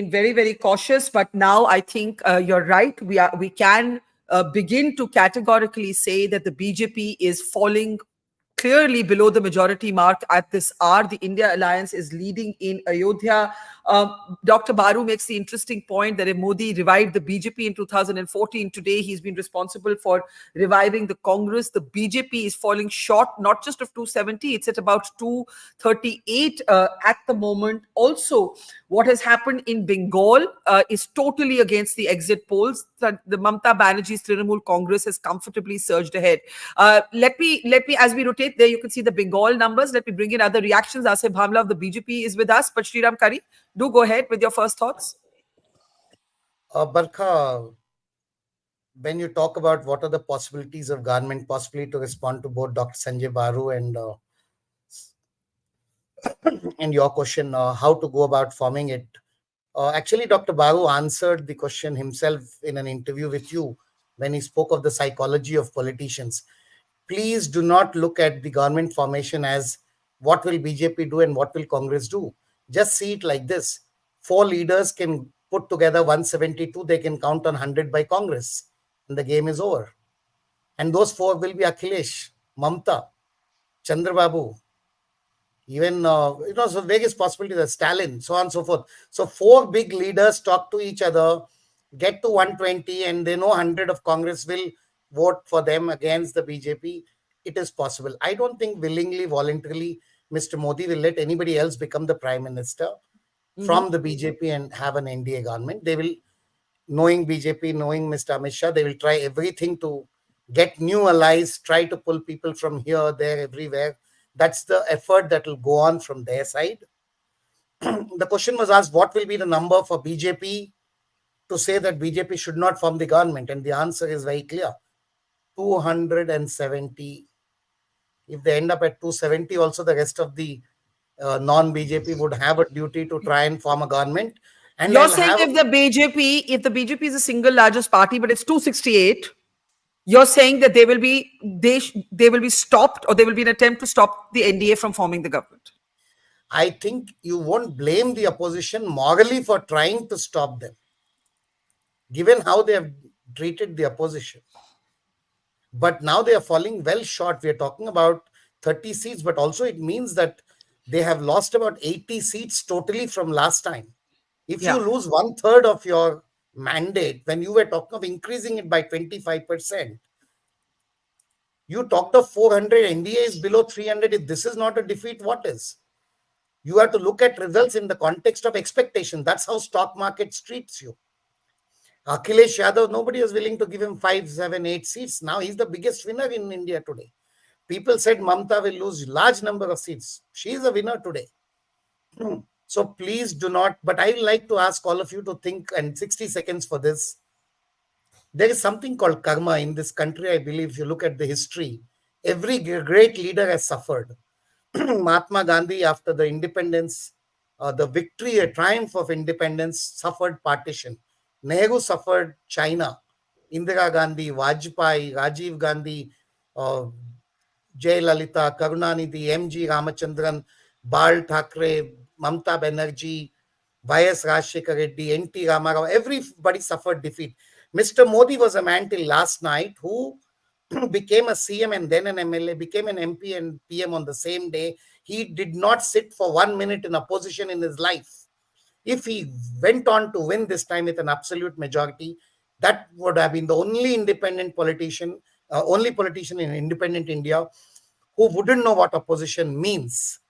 very, very cautious, but now I think you're right. We can begin to categorically say that the BJP is falling clearly below the majority mark at this hour. The India alliance is leading in Ayodhya. Dr. Baru makes the interesting point that if Modi revived the BJP in 2014, today he's been responsible for reviving the Congress. The BJP is falling short, not just of 270, it's at about 238 at the moment. Also, what has happened in Bengal is totally against the exit polls. The Mamata Banerjee's Trinamool Congress has comfortably surged ahead. Let me, as we rotate there, you can see the Bengal numbers. Let me bring in other reactions. Asif Bhamla of the BJP is with us, but Sriram Kari, do go ahead with your first thoughts. Barkha, when you talk about what are the possibilities of government possibly to respond to both Dr. Sanjay Baru and your question, how to go about forming it. Actually, Dr. Baru answered the question himself in an interview with you when he spoke of the psychology of politicians. Please do not look at the government formation as what will BJP do and what will Congress do. Just see it like this. 4 leaders can put together 172. They can count on 100 by Congress. And the game is over. And those 4 will be Akhilesh, Mamta, Chandrababu, even, so various possibilities, Stalin, so on and so forth. So 4 big leaders talk to each other, get to 120, and they know 100 of Congress will vote for them against the BJP. It is possible. I don't think willingly, voluntarily, Mr. Modi will let anybody else become the prime minister from the BJP and have an NDA government. They will, knowing BJP, knowing Mr. Amit Shah, they will try everything to get new allies, try to pull people from here, there, everywhere. That's the effort that will go on from their side. The question was asked, what will be the number for BJP to say that BJP should not form the government? And the answer is very clear. 270. If they end up at 270, also the rest of the non-BJP would have a duty to try and form a government. And you're saying if the BJP is the single largest party, but it's 268, you're saying that they will be stopped, or there will be an attempt to stop the NDA from forming the government? I think you won't blame the opposition morally for trying to stop them, given how they have treated the opposition. But now they are falling well short. We are talking about 30 seats, but also it means that they have lost about 80 seats totally from last time. If you lose 1/3 of your mandate, when you were talking of increasing it by 25%, you talked of 400, NDA is below 300. If this is not a defeat, what is? You have to look at results in the context of expectation. That's how stock market treats you. Akhilesh Yadav, nobody was willing to give him 5, 7, 8 seats. Now he's the biggest winner in India today. People said Mamta will lose large number of seats. She is a winner today. So please do not, but I would like to ask all of you to think, and 60 seconds for this. There is something called karma in this country. I believe if you look at the history, every great leader has suffered. Mahatma Gandhi, after the independence, the victory, a triumph of independence, suffered partition. Nehru suffered China. Indira Gandhi, Vajpayee, Rajiv Gandhi, Jayalalitha, Karunanidhi, M.G. Ramachandran, Bal Thackeray, Mamata Banerjee, Y.S. Rajshekar Reddy, N.T. Ramarao, everybody suffered defeat. Mr. Modi was a man till last night who became a CM and then an MLA, became an MP and PM on the same day. He did not sit for 1 minute in opposition in his life. If he went on to win this time with an absolute majority, that would have been the only independent politician, only politician in independent India who wouldn't know what opposition means.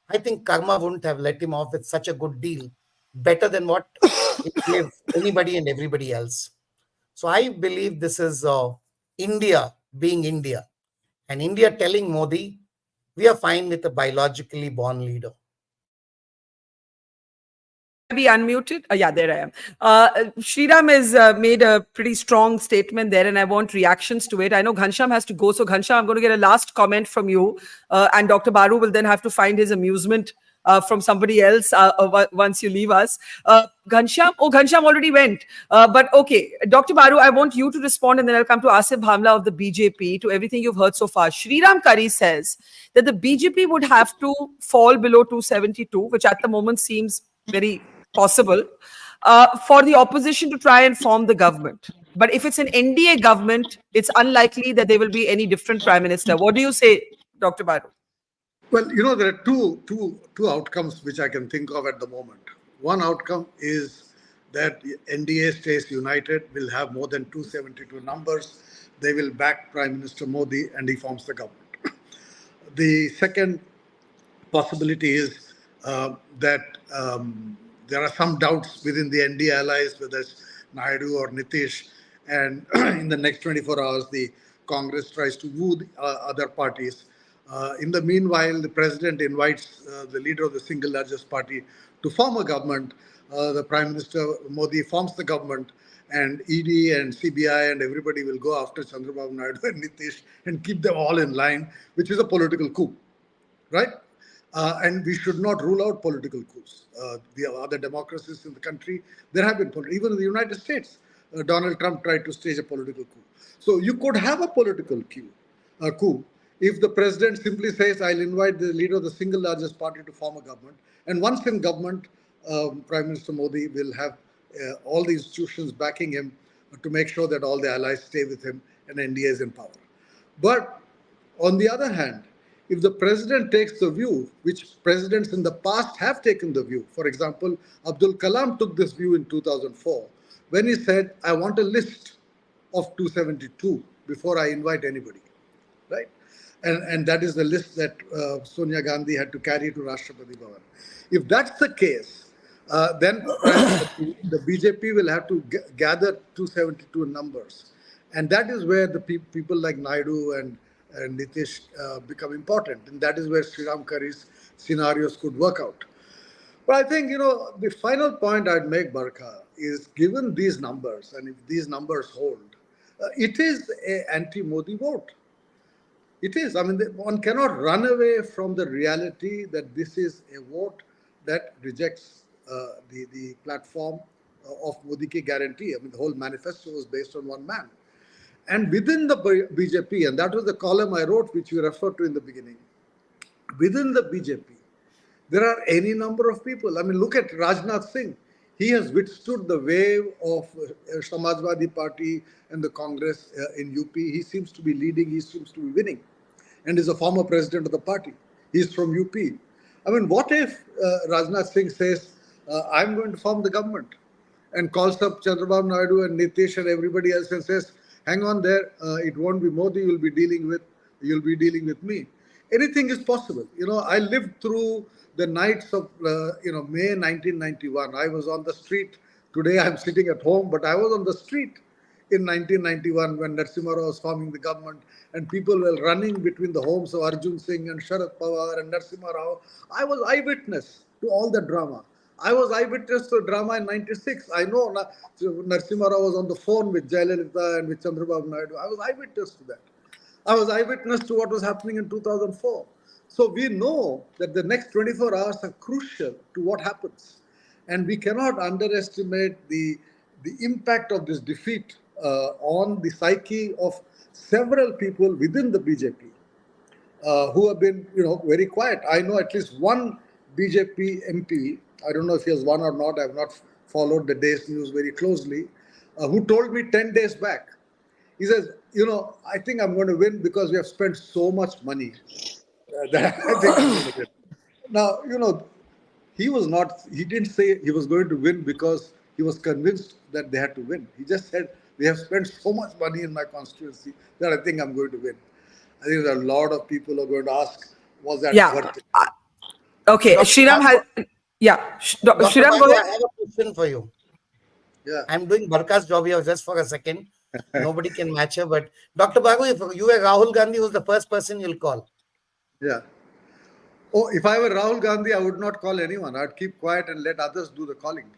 I think karma wouldn't have let him off with such a good deal, better than what it gave anybody and everybody else. So I believe this is India being India, and India telling Modi, we are fine with a biologically born leader. Be unmuted? Yeah, there I am. Sriram has made a pretty strong statement there, and I want reactions to it. I know Ghanshyam has to go, so Ghanshyam, I'm going to get a last comment from you, and Dr. Baru will then have to find his amusement from somebody else once you leave us. Ghanshyam already went. But okay, Dr. Baru, I want you to respond, and then I'll come to Asif Bhamla of the BJP to everything you've heard so far. Sriram Kari says that the BJP would have to fall below 272, which at the moment seems very possible for the opposition to try and form the government. But if it's an NDA government, it's unlikely that there will be any different prime minister. What do you say, Dr. Baru? Well, there are two outcomes which I can think of at the moment. One outcome is that NDA stays united, will have more than 272 numbers. They will back Prime Minister Modi and he forms the government. The second possibility is that there are some doubts within the NDA allies, whether it's Naidu or Nitish, and in the next 24 hours, the Congress tries to woo the other parties. In the meanwhile, the president invites the leader of the single largest party to form a government. The Prime Minister Modi forms the government, and ED and CBI and everybody will go after Chandrababu Naidu and Nitish and keep them all in line, which is a political coup, right? And we should not rule out political coups. The other democracies in the country, there have been, even in the United States, Donald Trump tried to stage a political coup. So you could have a political coup if the president simply says, I'll invite the leader of the single largest party to form a government. And once in government, Prime Minister Modi will have all the institutions backing him to make sure that all the allies stay with him and NDA is in power. But on the other hand, if the president takes the view, which presidents in the past have taken the view, for example, Abdul Kalam took this view in 2004, when he said, I want a list of 272 before I invite anybody, right? And that is the list that Sonia Gandhi had to carry to Rashtrapati Bhavan. If that's the case, then the BJP will have to gather 272 numbers. And that is where the people like Naidu and Nitish become important. And that is where Sriram Curry's scenarios could work out. But I think, the final point I'd make, Barkha, is given these numbers, and if these numbers hold, it is an anti-Modi vote. It is. I mean, one cannot run away from the reality that this is a vote that rejects the platform of Modi ki guarantee. I mean, the whole manifesto was based on one man. And within the BJP, and that was the column I wrote, which you referred to in the beginning, within the BJP, there are any number of people. I mean, look at Rajnath Singh. He has withstood the wave of Samajwadi Party and the Congress in UP. He seems to be leading, he seems to be winning, and is a former president of the party. He's from UP. I mean, what if Rajnath Singh says, I'm going to form the government, and calls up Chandrababu Naidu and Nitish and everybody else and says, hang on there, it won't be Modi you'll be dealing with me. Anything is possible. I lived through the nights of May 1991. I was on the street. Today I'm sitting at home, but I was on the street in 1991 when Narasimha Rao was forming the government, and people were running between the homes of Arjun Singh and Sharad Pawar and Narasimha Rao. I was eyewitness to all the drama. I was eyewitness to drama in 96. I know Narasimha Rao was on the phone with Jayalalitha and with Chandrababu Naidu. I was eyewitness to that. I was eyewitness to what was happening in 2004. So we know that the next 24 hours are crucial to what happens. And we cannot underestimate the impact of this defeat on the psyche of several people within the BJP who have been, very quiet. I know at least one BJP MP, I don't know if he has won or not, I have not followed the day's news very closely, who told me 10 days back, he says, I think I'm going to win because we have spent so much money that I think I'm going to win. Now, he didn't say he was going to win because he was convinced that they had to win. He just said, we have spent so much money in my constituency that I think I'm going to win. I think there are a lot of people who are going to ask, was that worth it? Okay, Dr. Sriram has... Yeah, Dr. Sriram, go Babu, I ahead. have a question for you. Yeah. I'm doing Barkha's job here just for a second. Nobody can match her. But Dr. Babu, if you were Rahul Gandhi, who's the first person you'll call? Yeah. Oh, if I were Rahul Gandhi, I would not call anyone. I'd keep quiet and let others do the calling.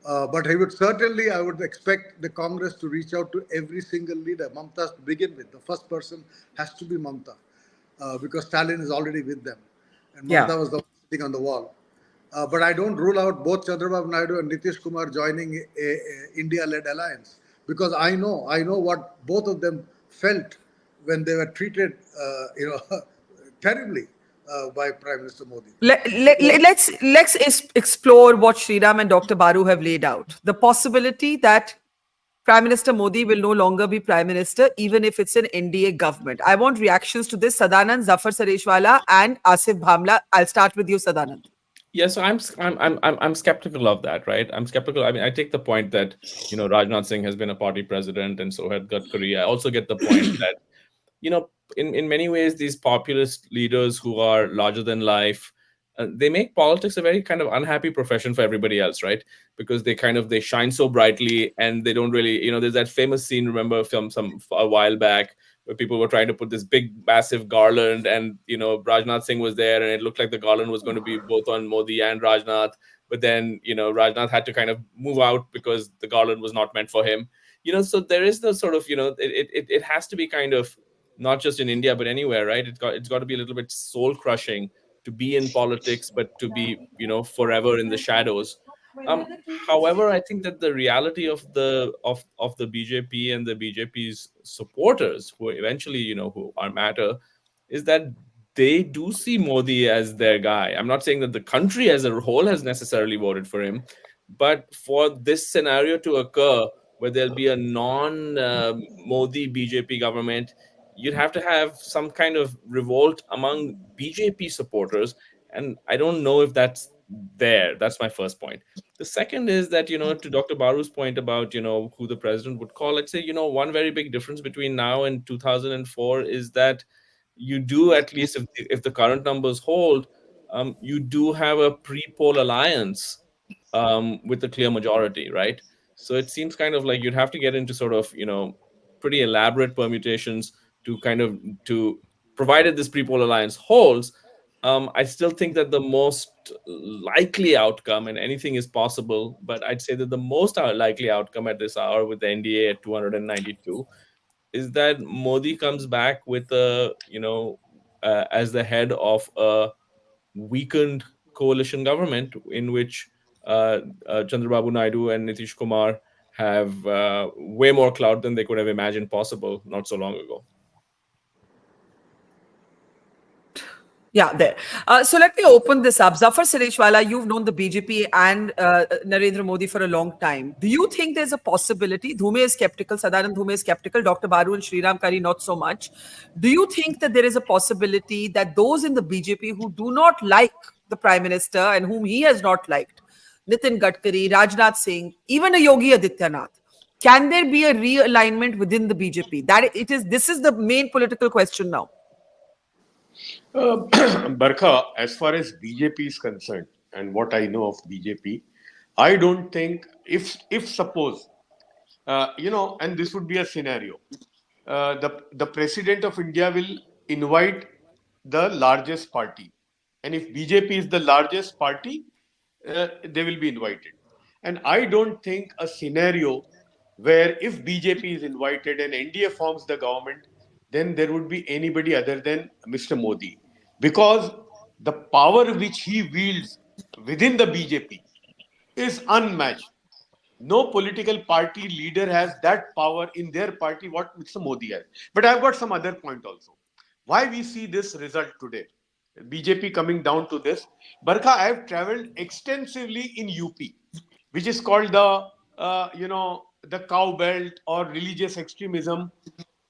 But I would expect the Congress to reach out to every single leader. Mamta to begin with. The first person has to be Mamta because Stalin is already with them. And Mamta was the one sitting on the wall. But I don't rule out both Chandrababu Naidu and Nitish Kumar joining a India-led alliance because I know what both of them felt when they were treated, terribly by Prime Minister Modi. Let's explore what Sriram and Dr. Baru have laid out. The possibility that Prime Minister Modi will no longer be Prime Minister, even if it's an NDA government. I want reactions to this. Sadanand, Zafar Sareshwala, and Asif Bhamla. I'll start with you, Sadanand. Yes, so I'm skeptical of that, right? I'm skeptical. I mean, I take the point that Rajnath Singh has been a party president, and so had Gadkari. I also get the point that in many ways, these populist leaders who are larger than life, they make politics a very kind of unhappy profession for everybody else, right? Because they shine so brightly, and they don't really, there's that famous scene, remember, from a while back, where people were trying to put this big, massive garland, and Rajnath Singh was there, and it looked like the garland was going to be both on Modi and Rajnath, but then Rajnath had to kind of move out because the garland was not meant for him. So there is the sort of it has to be kind of not just in India but anywhere, right? It's got to be a little bit soul crushing to be in politics, but to be forever in the shadows. However, I think that the reality of the BJP and the BJP's supporters, who eventually who are matter, is that they do see Modi as their guy. I'm not saying that the country as a whole has necessarily voted for him, but for this scenario to occur, where there'll be a non-Modi BJP government, you'd have to have some kind of revolt among BJP supporters, and I don't know if that's there. That's my first point. The second is that, to Dr. Baru's point about, who the president would call, let's say, one very big difference between now and 2004 is that you do, at least if the current numbers hold, you do have a pre-poll alliance with a clear majority, right? So it seems kind of like you'd have to get into sort of, pretty elaborate permutations to provided this pre-poll alliance holds. I still think that the most likely outcome, and anything is possible, but I'd say that the most likely outcome at this hour with the NDA at 292 is that Modi comes back with as the head of a weakened coalition government in which Chandrababu Naidu and Nitish Kumar have way more clout than they could have imagined possible not so long ago. Yeah, there. So let me open this up. Zafar Sareshwala, you've known the BJP and Narendra Modi for a long time. Do you think there's a possibility? Dhume is skeptical, Sadanand Dhume is skeptical, Dr. Baru and Sriram Kari not so much. Do you think that there is a possibility that those in the BJP who do not like the Prime Minister and whom he has not liked, Nitin Gadkari, Rajnath Singh, even a Yogi Adityanath, can there be a realignment within the BJP? This is the main political question now. Barkha, as far as BJP is concerned, and what I know of BJP, I don't think if suppose and this would be a scenario, the president of India will invite the largest party, and if BJP is the largest party, they will be invited. And I don't think a scenario where if BJP is invited and NDA forms the government, then there would be anybody other than Mr. Modi. Because the power which he wields within the BJP is unmatched. No political party leader has that power in their party what Mr. Modi has. But I've got some other point also. Why we see this result today? BJP coming down to this. Barkha, I have traveled extensively in UP, which is called the cow belt or religious extremism.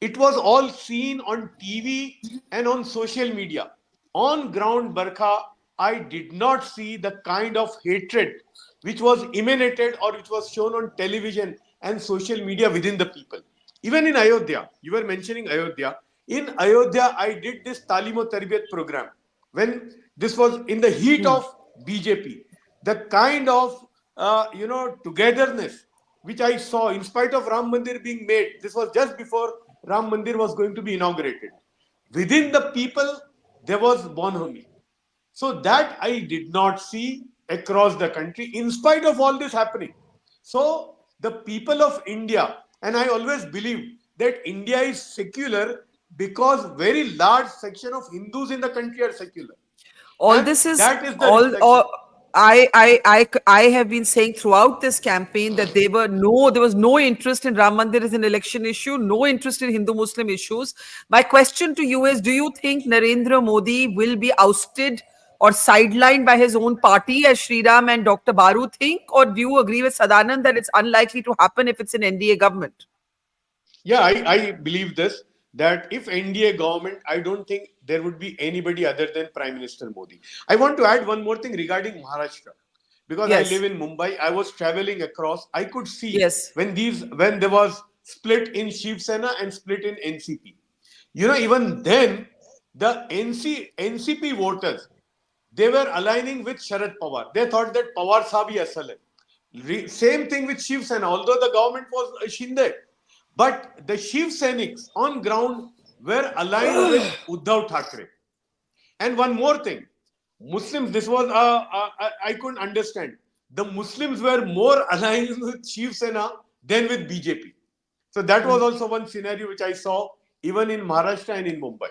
It was all seen on TV and on social media. On ground, Barkha, I did not see the kind of hatred which was emanated or which was shown on television and social media within the people. Even in Ayodhya, you were mentioning Ayodhya. In Ayodhya, I did this Talimo Tarbiyat program when this was in the heat of BJP. The kind of togetherness which I saw in spite of Ram Mandir being made. This was just before Ram Mandir was going to be inaugurated. Within the people, there was bonhomie. So that I did not see across the country in spite of all this happening. So the people of India, and I always believe that India is secular because very large section of Hindus in the country are secular. All And this is that is the all, reflection. I have been saying throughout this campaign that there was no interest in Ram Mandir as an election issue, no interest in Hindu Muslim issues. My question to you is, do you think Narendra Modi will be ousted or sidelined by his own party, as Sri Ram and Dr. Baru think, or do you agree with Sadanand that it's unlikely to happen if it's an NDA government? Yeah, I believe this, that if NDA government, I don't think there would be anybody other than Prime Minister Modi. I want to add one more thing regarding Maharashtra. Because I Yes, live in Mumbai, I was traveling across. I could see yes. when there was split in Shiv Sena and split in NCP. Even then, the NCP voters, they were aligning with Sharad Pawar. They thought that Pawar Saab hi asal hai. Same thing with Shiv Sena, although the government was Shinde. But the Shiv Sainiks on ground were aligned with Uddhav Thackeray. And one more thing, Muslims, this was, I couldn't understand. The Muslims were more aligned with Shiv Sena than with BJP. So that was also one scenario which I saw even in Maharashtra and in Mumbai.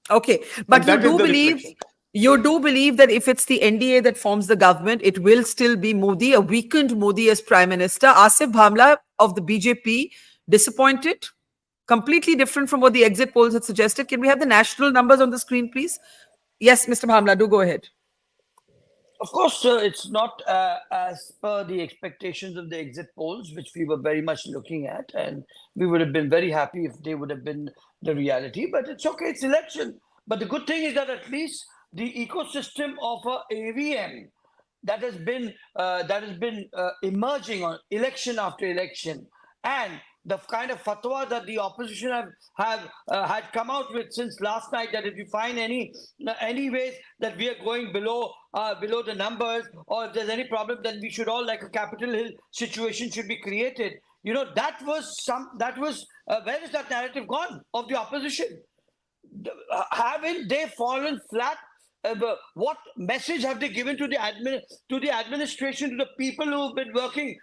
Okay, And but that is the reflection. you do believe that if it's the NDA that forms the government, it will still be Modi, a weakened Modi as prime minister. Asif Bhamla of the BJP, disappointed, completely different from what the exit polls had suggested. Can we have the national numbers on the screen, please? Yes, Mr. Bhamla, do go ahead. Of course, it's not as per the expectations of the exit polls, which we were very much looking at, and we would have been very happy if they would have been the reality. But it's okay; it's election. But the good thing is that at least the ecosystem of AVM that has been emerging on election after election, and the kind of fatwa that the opposition have had come out with since last night, that if you find any ways that we are going below the numbers, or if there's any problem, then we should all, like a Capitol Hill situation should be created. That was where is that narrative gone of the opposition? Haven't they fallen flat? What message have they given to the administration, to the people who have been working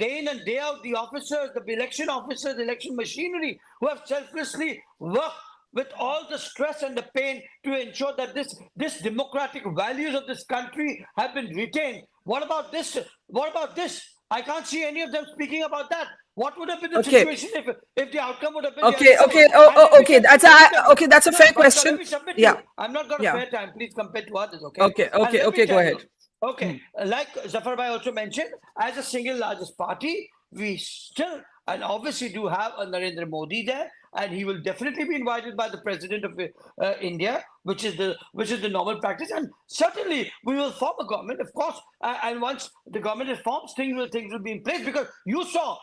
day in and day out, the officers, the election officers, the election machinery, who have selflessly worked with all the stress and the pain to ensure that this democratic values of this country have been retained? What about this? What about this? I can't see any of them speaking about that. What would have been the situation if the outcome would have been Okay, the okay, okay. That's a fair question. Let me submit Yeah, you. I'm not got a yeah. fair time. Please compare to others, okay? Okay, And okay, let me okay. Go tell you, ahead. okay, like Zafar Bhai also mentioned, as a single largest party, we still and obviously do have a Narendra Modi there, and he will definitely be invited by the president of India, which is the normal practice. And certainly we will form a government, of course. And once the government is formed, things will be in place, because you saw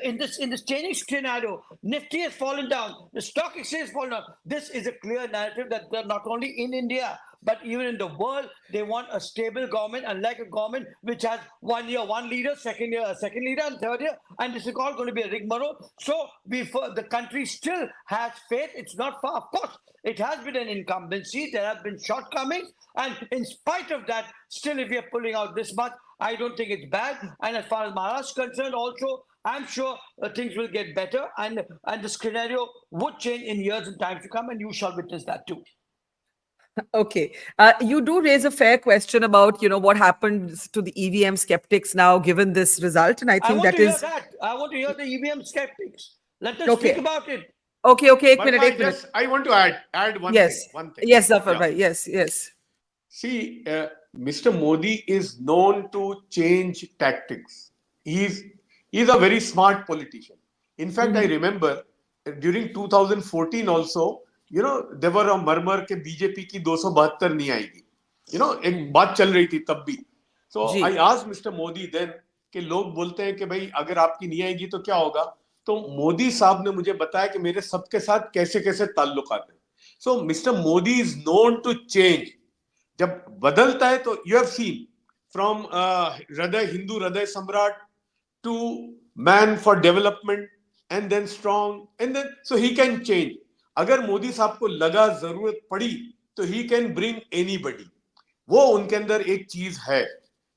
in this changing scenario, Nifty has fallen down, the stock exchange has fallen down. This is a clear narrative that not only in India, but even in the world, they want a stable government, unlike a government which has 1 year one leader, second year a second leader, and third year, and this is all going to be a rigmarole. So the country still has faith. It's not far. Of course, it has been an incumbency. There have been shortcomings, and in spite of that, still, if we are pulling out this much, I don't think it's bad. And as far as Maharashtra is concerned, also, I'm sure things will get better, and the scenario would change in years and times to come, and you shall witness that too. Okay. You do raise a fair question about, what happens to the EVM skeptics now, given this result. And I I think want that to hear is... that. I want to hear the EVM skeptics. Let us Okay. speak about it. Okay, okay. But I want to add one Yes. thing. One thing. Yes, Zafar Yeah. bhai. Yes, yes. See, Mr. Modi is known to change tactics. He's a very smart politician. In fact, I remember during 2014 also, there were a murmur कि BJP की 272 नहीं आएगी. एक बात चल रही थी तब भी. So ji. I asked Mr. Modi then कि लोग बोलते हैं कि भाई अगर आपकी नहीं आएगी तो क्या होगा? तो मोदी साहब ने मुझे बताया कि मेरे सबके साथ कैसे कैसे ताल्लुकात हैं. So Mr. Modi is known to change. जब बदलता है तो you have seen from Hindu Hriday Samrat to man for development and then strong and then so he can change. अगर मोदी साहब को लगा जरूरत पड़ी तो he can bring anybody. वो उनके अंदर एक चीज है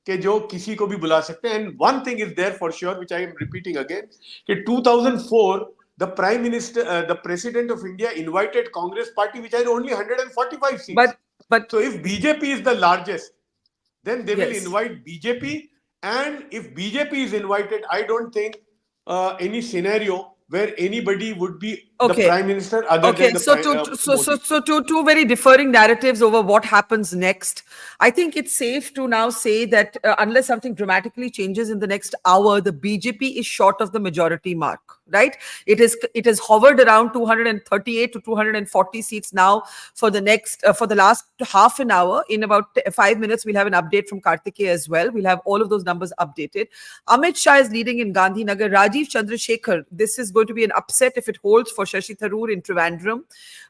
कि जो किसी को भी बुला सकते हैं. And one thing is there for sure which I am repeating again कि 2004 the prime minister the president of India invited Congress party which had only 145 seats. But So if BJP is the largest, then they will Yes. invite BJP. And if BJP is invited, I don't think any scenario where anybody would be the Okay. prime minister other Okay, than the so Modi. two very differing narratives over what happens next. I think it's safe to now say that unless something dramatically changes in the next hour, the BJP is short of the majority mark. Right? It has hovered around 238 to 240 seats now for the last half an hour. In about 5 minutes, we'll have an update from Kartikeya as well. We'll have all of those numbers updated. Amit Shah is leading in Gandhinagar. Rajiv Chandrasekhar, this is going to be an upset if it holds for Shashi Tharoor in Trivandrum.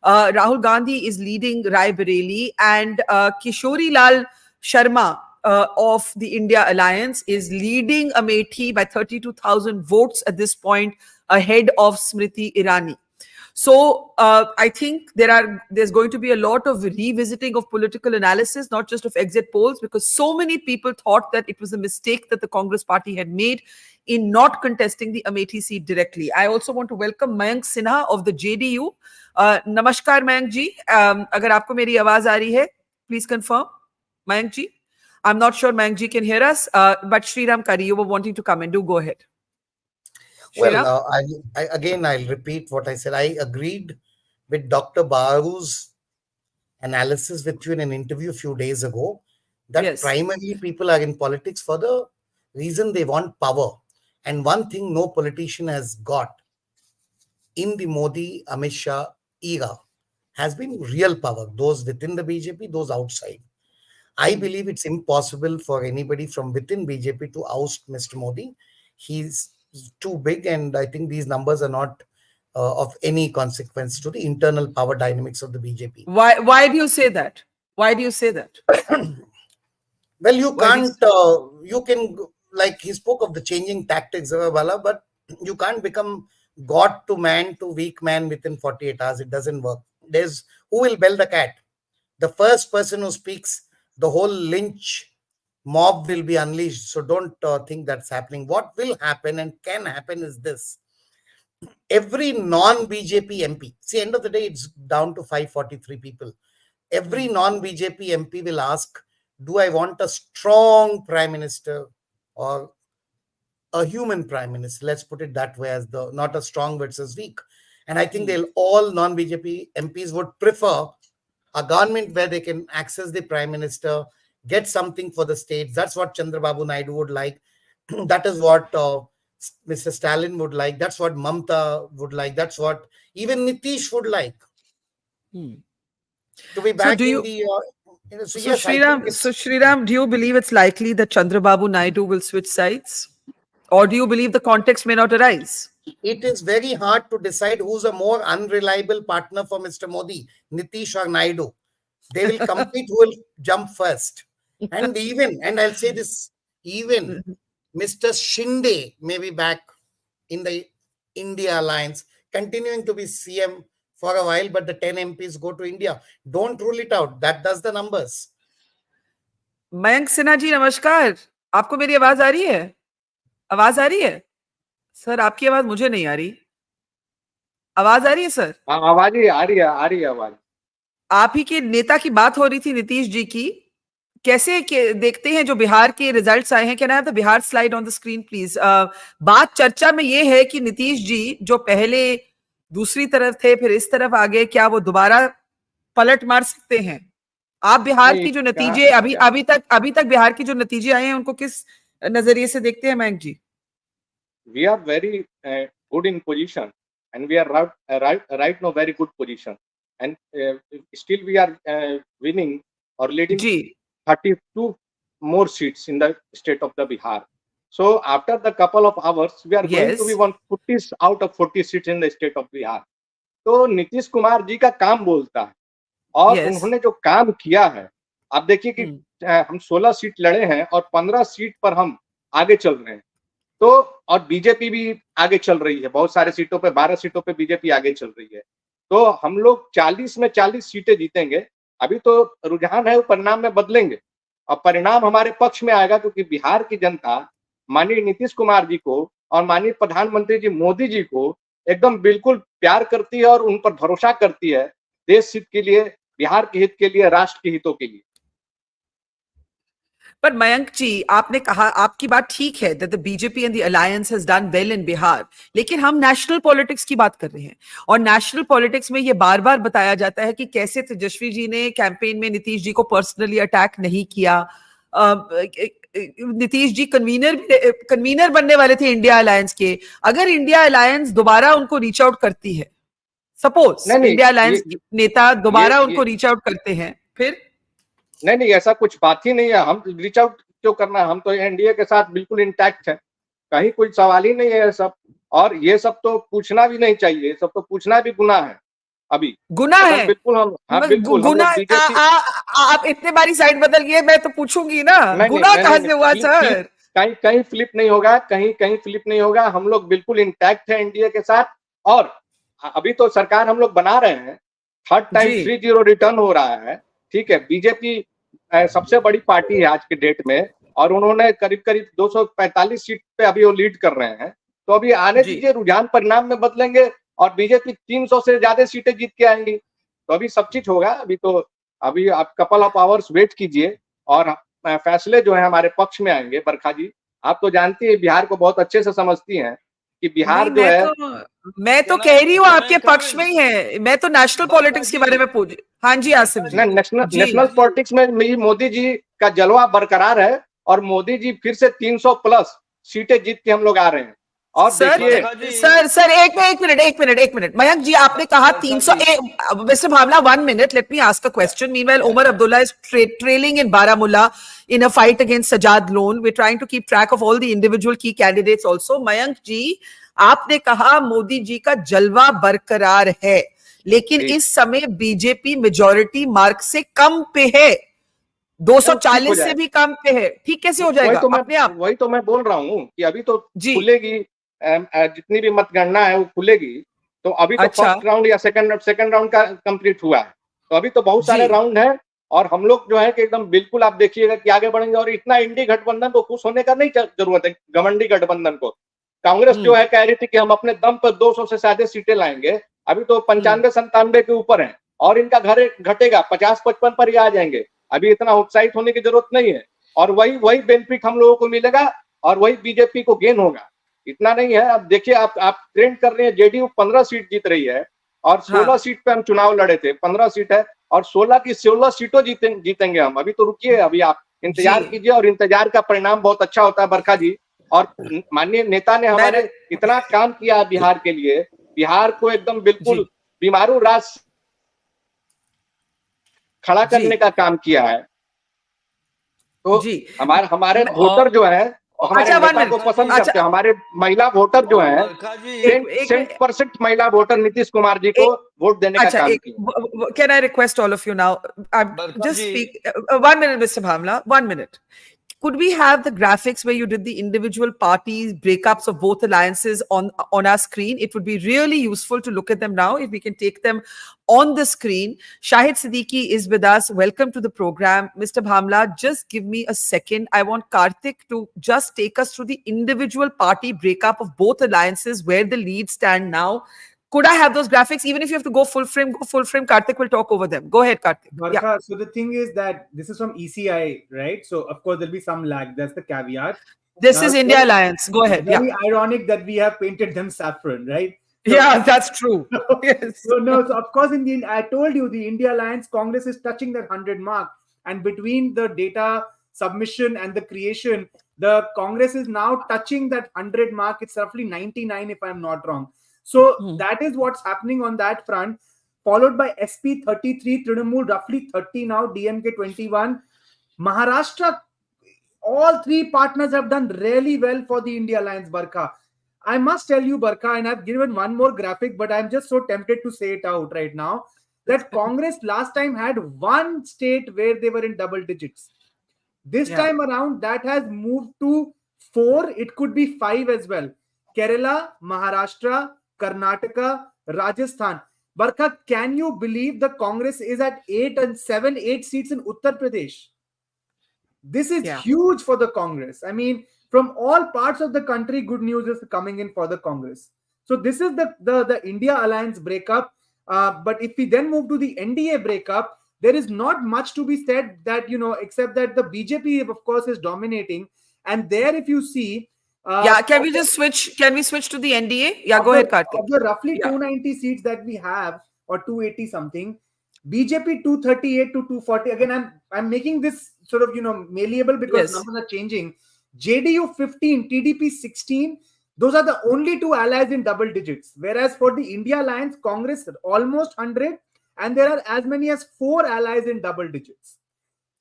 Rahul Gandhi is leading Rai Bareli, and Kishori Lal Sharma of the India Alliance is leading Amethi by 32,000 votes at this point, ahead of Smriti Irani. So I think there's going to be a lot of revisiting of political analysis, not just of exit polls, because so many people thought that it was a mistake that the Congress party had made in not contesting the Amethi seat directly. I also want to welcome Mayank Sinha of the JDU. Namaskar, Mayank ji. Agar aapko meri awaaz aa rahi hai, please confirm. Mayank ji. I'm not sure Mayank ji can hear us, but Sriram Kari, you were wanting to come in. Do go ahead. Well, I'll repeat what I said. I agreed with Dr. Baru's analysis with you in an interview a few days ago, that Yes. primarily people are in politics for the reason they want power. And one thing no politician has got in the Modi, Amit Shah era has been real power. Those within the BJP, those outside. I believe it's impossible for anybody from within BJP to oust Mr. Modi. He's too big, and I think these numbers are not of any consequence to the internal power dynamics of the BJP. Why do you say that? Why do you say that? Well, you Why do you can't, you can, like he spoke of the changing tactics, but you can't become God to man to weak man within 48 hours. It doesn't work. There's who will bell the cat. The first person who speaks, the whole lynch mob will be unleashed. So don't think that's happening. What will happen and can happen is this. Every non-BJP MP, see, end of the day, it's down to 543 people. Every non-BJP MP will ask, do I want a strong prime minister or a human prime minister? Let's put it that way, as the not a strong versus weak. And I think they'll all non-BJP MPs would prefer a government where they can access the prime minister, get something for the states. That's what Chandrababu Naidu would like. That is what Mr. Stalin would like. That's what Mamta would like. That's what even Nitish would like. To be back do in you- the... so yes, I think Sriram, do you believe it's likely that Chandrababu Naidu will switch sides? Or do you believe the context may not arise? it is very hard to decide who's a more unreliable partner for Mr. Modi, Nitish or Naidu. They will compete who will jump first. And I'll say this, even Mr. Shinde may be back in the India Alliance, continuing to be CM for a while, but the 10 MPs go to India. Don't rule it out. That does the numbers. Mayank Sinha ji नमस्कार. आपको मेरी आवाज आ रही है? आवाज आ रही है? Sir, आपकी आवाज मुझे नहीं आ रही. आवाज आ रही है सर? आवाज ही आ रही है आवाज. आप ही के नेता की बात हो रही थी, नीतीश जी की. कैसे देखते हैं जो बिहार के रिजल्ट्स आए हैं? Can I have the Bihar slide on the screen please? बात चर्चा में ये है कि नीतीश जी जो पहले दूसरी तरफ थे, फिर इस तरफ आ गए, क्या वो दोबारा पलट मार सकते हैं? आप बिहार की जो नतीजे अभी तक बिहार की जो नतीजे आए हैं उनको किस नजरिए से देखते हैं मयंक जी? We are very good in position, and we are right now very good position, and still we are winning or leading 32 more seats in the state of the Bihar. So after the couple of hours, we are going to be 140 out of 40 seats in the state of Bihar. तो नीतीश कुमार जी का काम बोलता है, और उन्होंने जो काम किया है, आप देखिए कि हम 16 सीट लड़े हैं और 15 सीट पर हम आगे चल रहे हैं. तो और बीजेपी भी आगे चल रही है, बहुत सारे सीटों पे 12 सीटों पे बीजेपी आगे चल रही है. तो हम लोग 40 में 40 सीटें जीतेंगे. अभी तो रुझान है, वो परिणाम में बदलेंगे और परिणाम हमारे पक्ष में आएगा, क्योंकि बिहार की जनता माननीय नीतीश कुमार जी को और माननीय प्रधानमंत्री जी मोदी जी को एकदम बिल्कुल प्यार करती है और उन पर भरोसा करती है, देश हित के लिए, बिहार के हित के लिए, राष्ट्र के हितों के लिए. पर मयंक जी, आपने कहा, आपकी बात ठीक है that the BJP and the alliance has done well in Bihar, लेकिन हम नेशनल पॉलिटिक्स की बात कर रहे हैं और नेशनल पॉलिटिक्स में ये बार बार बताया जाता है कि कैसे तेजस्वी जी ने कैंपेन में नीतीश जी को पर्सनली अटैक नहीं किया। नीतीश जी कन्वीनर बनने वाले थे इंडिया अलायंस के। अगर इंडिया अलायंस दोबारा उनको रीच आउट करती है, सपोज इंडिया अलायंस नेता दोबारा उनको रीच आउट करते हैं, फिर? नहीं, ऐसा कुछ बात ही नहीं है। हम रीच आउट क्यों करना है? हम तो एनडीए के साथ बिल्कुल इंटैक्ट है, कहीं कोई सवाल ही नहीं है सब। और ये सब तो पूछना भी नहीं चाहिए, ये सब तो पूछना भी गुनाह है। अभी गुनाह है, बिल्कुल हम, हाँ बिल्कुल गुनाह। आप इतने बारी साइड बदल गए, मैं तो पूछूंगी ना, गुनाह कहां से हुआ सर? कहीं कहीं फ्लिप नहीं होगा, कहीं कहीं फ्लिप नहीं होगा। हम लोग बिल्कुल इंटैक्ट है एनडीए के साथ। और अभी तो सरकार हम लोग बना रहे हैं, थर्ड टाइम 3-0 रिटर्न हो रहा है। ठीक है, बीजेपी सबसे बड़ी पार्टी है आज के डेट में, और उन्होंने करीब करीब 245 सीट पे अभी वो लीड कर रहे हैं। तो अभी आने दीजिए, रुझान परिणाम में बदलेंगे और बीजेपी 300 से ज्यादा सीटें जीत के आएंगी। तो अभी सब चीज होगा। अभी आप कपल ऑफ आवर्स वेट कीजिए और फैसले जो है हमारे पक्ष में आएंगे। बरखा जी, आप तो जानती है, बिहार को बहुत अच्छे से समझती हैं कि बिहार जो है, मैं तो कह रही हूँ आपके पक्ष में ही है। मैं तो नेशनल पॉलिटिक्स के बारे में पूछ। हाँ जी आसिफ जी। नेशनल पॉलिटिक्स में मोदी जी का जलवा बरकरार है और मोदी जी फिर से 300 प्लस सीटें जीत के हम लोग आ रहे हैं। और देखिए सर एक मिनट मयंक जी, आपने कहा 300। Mister Bhavna, 1 minute, let me ask a question. Meanwhile, Omar Abdullah is trailing in Baramulla in a fight against Sajjad Lone. We're trying to keep track of all the individual key candidates also. Mayank ji, आपने कहा मोदी जी का जलवा बरकरार है, लेकिन इस समय BJP majority mark से कम पे है, 240 से भी कम पे है। ठीक कैसे हो जाएगा अपने आप? वही तो मैं बोल रहा हूँ कि अभी तो खुलेगी, जितनी भी मतगणना है वो खुलेगी। तो अभी तो फर्स्ट राउंड या सेकंड राउंड का कंप्लीट हुआ है, तो अभी तो बहुत सारे राउंड है। और हम लोग जो है कि एकदम बिल्कुल आप देखिएगा कि आगे बढ़ेंगे। और इतना इंडी गठबंधन को खुश होने का नहीं जरूरत है, घमंडी गठबंधन को। कांग्रेस जो है कह रही थी कि हम अपने दम पर 200 से ज्यादा सीटें लाएंगे, अभी तो 95-97 के ऊपर है और इनका घर घटेगा, 50-55 पर ही आ जाएंगे। अभी इतना उत्साहित होने की जरूरत नहीं है। और वही बेनिफिट हम लोगों को मिलेगा और वही बीजेपी को गेन होगा। इतना नहीं है। अब देखिए, आप ट्रेंड कर रहे हैं, जेडीयू 15 सीट जीत रही है और 16 सीट पे हम चुनाव लड़े थे। 15 सीट है और 16 की 16 सीटों जीतेंगे हम। अभी तो रुकिए, अभी आप इंतजार कीजिए और इंतजार का परिणाम बहुत अच्छा होता है बरखा जी। और माननीय नेता ने हमारे इतना काम किया है बिहार के लिए, बिहार को एकदम बिल्कुल बीमारू राज खड़ा करने का काम किया है। तो हमारे वोटर जो है हमारे नेता को पसंद करते हैं। हमारे महिला वोटर जो है 100% महिला वोटर नीतीश कुमार जी को वोट देने का काम किया। Can I request all of you now? Just speak 1 minute, Mr. Bhamla. 1 minute. Could we have the graphics where you did the individual parties breakups of both alliances on our screen? It would be really useful to look at them now if we can take them on the screen. Shahid Siddiqui is with us. Welcome to the program. Mr. Bhamla, just give me a second. I want Karthik to just take us through the individual party breakup of both alliances, where the leads stand now. Could I have those graphics? Even if you have to go full frame, go full frame. Karthik will talk over them. Go ahead, Karthik. Barkha, so the thing is that this is from ECI, right? So of course there'll be some lag. That's the caveat. This is India Alliance. Go ahead. Very ironic that we have painted them saffron, right? So, yeah, that's true. Yes. So of course, I told you the India Alliance Congress is touching that 100 mark, and between the data submission and the creation, the Congress is now touching that 100 mark. It's roughly 99, if I'm not wrong. So that is what's happening on that front, followed by SP 33, Trinamool roughly 30 now, DMK 21. Maharashtra, all three partners have done really well for the India Alliance, Barkha. I must tell you, Barkha, and I've given one more graphic, but I'm just so tempted to say it out right now, that Congress last time had one state where they were in double digits. This time around, that has moved to 4. It could be 5 as well. Kerala, Maharashtra, Karnataka, Rajasthan. Barkha, can you believe the Congress is at 8 seats in Uttar Pradesh? This is huge for the Congress. I mean, from all parts of the country, good news is coming in for the Congress. So this is the India Alliance breakup. But if we then move to the NDA breakup, there is not much to be said that, except that the BJP, of course, is dominating. And there, if you see, yeah, can we just switch? Can we switch to the NDA? Yeah, go ahead, Karthik. of the roughly Yeah. 290 seats that we have, or 280 something, BJP 238 to 240. Again, I'm making this sort of malleable because numbers are changing. JDU 15, TDP 16. Those are the only two allies in double digits. Whereas for the India Alliance, Congress almost 100, and there are as many as 4 allies in double digits.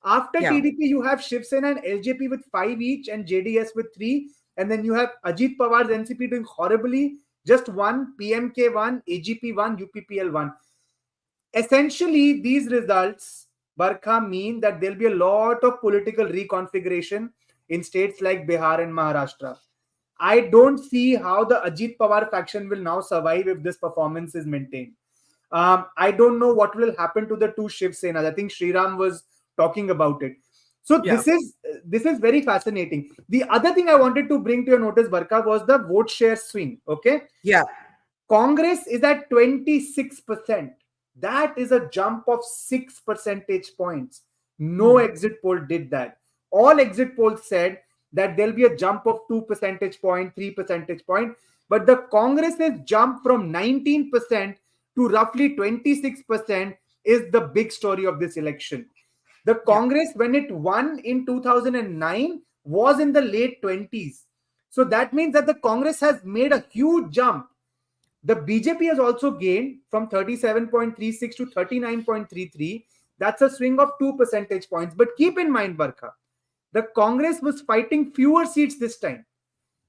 After TDP, you have Shiv Sena and LJP with 5 each, and JDS with 3. And then you have Ajit Pawar's NCP doing horribly, just 1, PMK 1, AGP 1, UPPL 1. Essentially, these results, Barkha, mean that there'll be a lot of political reconfiguration in states like Bihar and Maharashtra. I don't see how the Ajit Pawar faction will now survive if this performance is maintained. I don't know what will happen to the two Shiv Senas. I think Sriram was talking about it. So this is very fascinating. The other thing I wanted to bring to your notice, Barkha, was the vote share swing. Okay. Yeah. Congress is at 26%. That is a jump of 6 percentage points. No exit poll did that. All exit polls said that there'll be a jump of 2 percentage point, 3 percentage point. But the Congress has jumped from 19% to roughly 26% is the big story of this election. The Congress, when it won in 2009, was in the late 20s. So that means that the Congress has made a huge jump. The BJP has also gained from 37.36 to 39.33. That's a swing of 2 percentage points. But keep in mind, Barkha, the Congress was fighting fewer seats this time,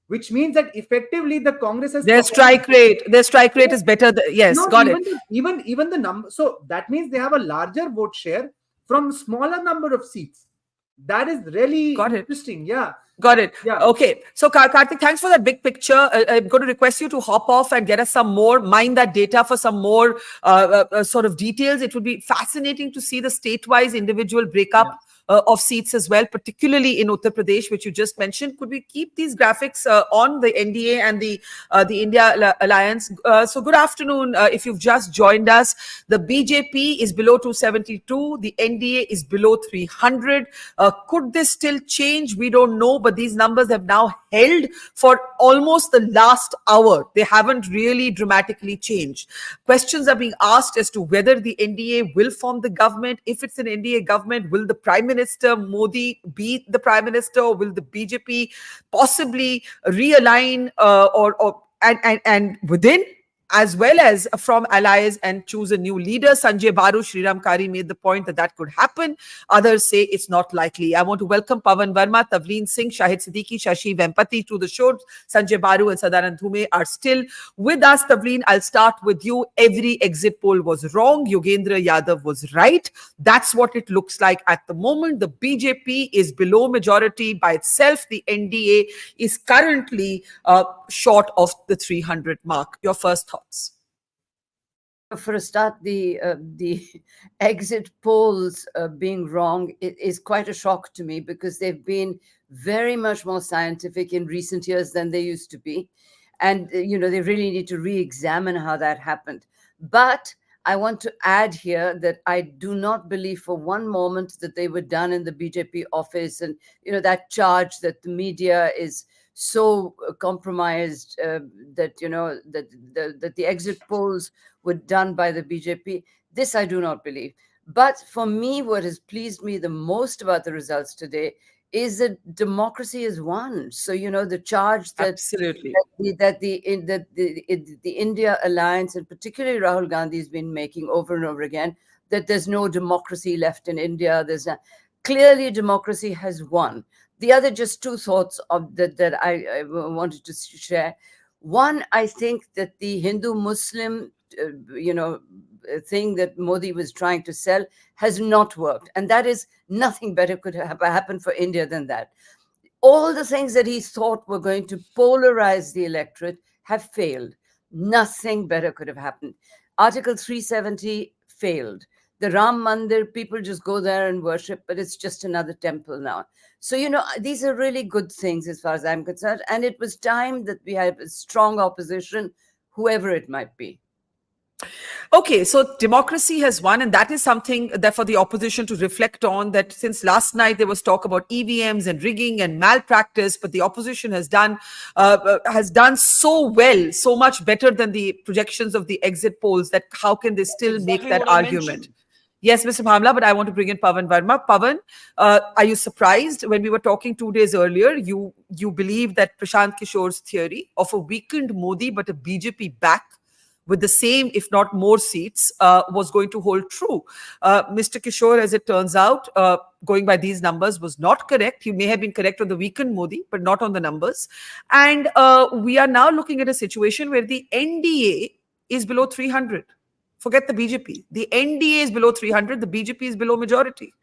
which means that effectively the Congress has their strike rate is better. Got it. Even the number. So that means they have a larger vote share from smaller number of seats. That is really interesting. Yeah. Got it. Yeah. Okay. So, Karthik, thanks for that big picture. I'm going to request you to hop off and get us some more, mine that data for some more sort of details. It would be fascinating to see the state-wise individual breakup of seats as well, particularly in Uttar Pradesh, which you just mentioned. Could we keep these graphics on the NDA and the India Alliance? So, good afternoon. If you've just joined us, the BJP is below 272. The NDA is below 300. Could this still change? We don't know, but these numbers have now held for almost the last hour. They haven't really dramatically changed. Questions are being asked as to whether the NDA will form the government. If it's an NDA government, will the Prime Minister Modi be the Prime Minister, or will the BJP possibly realign and within, as well as from allies, and choose a new leader? Sanjay Baru, Sriram Kari made the point that could happen. Others say it's not likely. I want to welcome Pawan Verma, Tavleen Singh, Shahid Siddiqui, Shashi Vempati to the show. Sanjay Baru and Sadanand Dhume are still with us. Tavleen, I'll start with you. Every exit poll was wrong. Yogendra Yadav was right. That's what it looks like at the moment. The BJP is below majority by itself. The NDA is currently short of the 300 mark. Your first thoughts? For a start, the exit polls being wrong is quite a shock to me, because they've been very much more scientific in recent years than they used to be. And, they really need to re-examine how that happened. But I want to add here that I do not believe for one moment that they were done in the BJP office, and, that charge that the media is so compromised that the exit polls were done by the BJP. This I do not believe. But for me, what has pleased me the most about the results today is that democracy is won. So the charge that absolutely the India Alliance, and particularly Rahul Gandhi, has been making over and over again, that there's no democracy left in India. Clearly democracy has won. The other just two thoughts of that I wanted to share. One, I think that the Hindu-Muslim, thing that Modi was trying to sell has not worked. And that is, nothing better could have happened for India than that. All the things that he thought were going to polarize the electorate have failed. Nothing better could have happened. Article 370 failed. The Ram Mandir, people just go there and worship, but it's just another temple now. So, these are really good things as far as I'm concerned. And it was time that we had a strong opposition, whoever it might be. Okay, so democracy has won, and that is something that for the opposition to reflect on. That since last night there was talk about EVMs and rigging and malpractice, but the opposition has done so well, so much better than the projections of the exit polls. That how can they still make Exactly that what I argument? mentioned. Yes, Mr. Bhamla, but I want to bring in Pavan Verma. Pavan, are you surprised when we were talking 2 days earlier? You believe that Prashant Kishore's theory of a weakened Modi but a BJP back with the same, if not more seats, was going to hold true. Mr. Kishore, as it turns out, going by these numbers, was not correct. He may have been correct on the weakened Modi, but not on the numbers. And we are now looking at a situation where the NDA is below 300. Forget the BJP. The NDA is below 300. The BJP is below majority.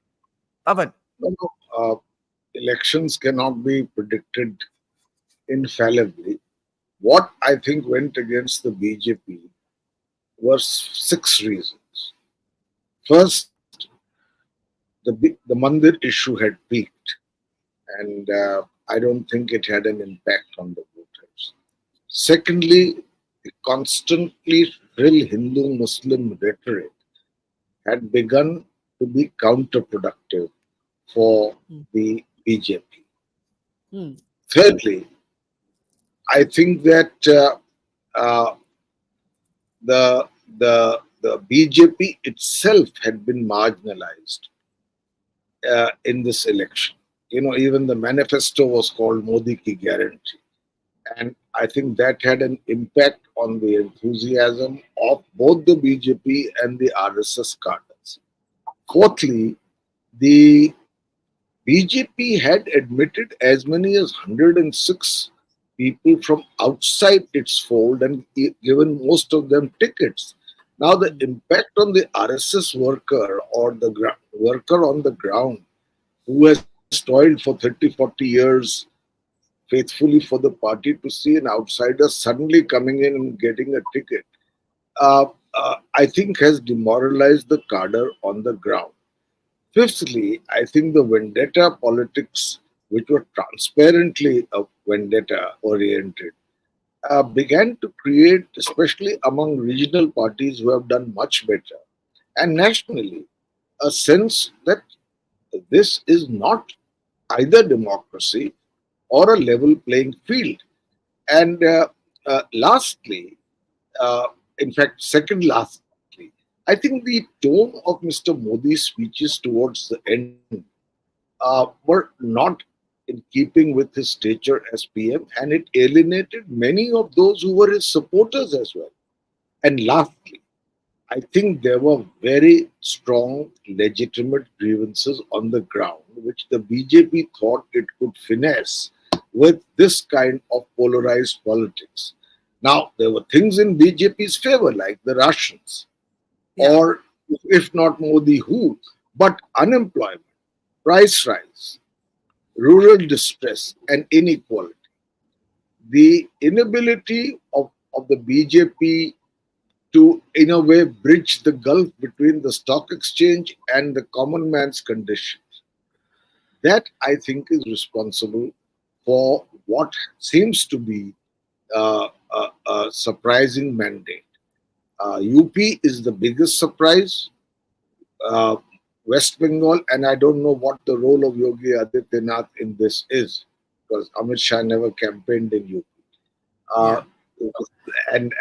Pavan. No, no, elections cannot be predicted infallibly. What I think went against the BJP were 6 reasons. First, the Mandir issue had peaked, and I don't think it had an impact on the voters. Secondly, the constantly shrill Hindu-Muslim rhetoric had begun to be counterproductive for the BJP. Thirdly, I think that uh, the BJP itself had been marginalized in this election. Even the manifesto was called Modi Ki Guarantee. And I think that had an impact on the enthusiasm of both the BJP and the RSS cadres. Fourthly, the BJP had admitted as many as 106 people from outside its fold and given most of them tickets. Now, the impact on the RSS worker or the worker on the ground who has toiled for 30, 40 years faithfully for the party to see an outsider suddenly coming in and getting a ticket, I think has demoralized the cadre on the ground. Fifthly, I think the vendetta politics, which were transparently vendetta oriented, began to create, especially among regional parties who have done much better, and nationally, a sense that this is not either democracy or a level playing field. And lastly, uh, in fact, second lastly, I think the tone of Mr. Modi's speeches towards the end were not in keeping with his stature as PM, and it alienated many of those who were his supporters as well. And lastly, I think there were very strong, legitimate grievances on the ground, which the BJP thought it could finesse with this kind of polarized politics. Now, there were things in BJP's favor, like the Russians, or if not Modi, who? But unemployment, price rise, rural distress, and inequality. The inability of the BJP to, in a way, bridge the gulf between the stock exchange and the common man's conditions. That, I think, is responsible for what seems to be a surprising mandate. UP is the biggest surprise. West Bengal, and I don't know what the role of Yogi Adityanath in this is, because Amit Shah never campaigned in UP. And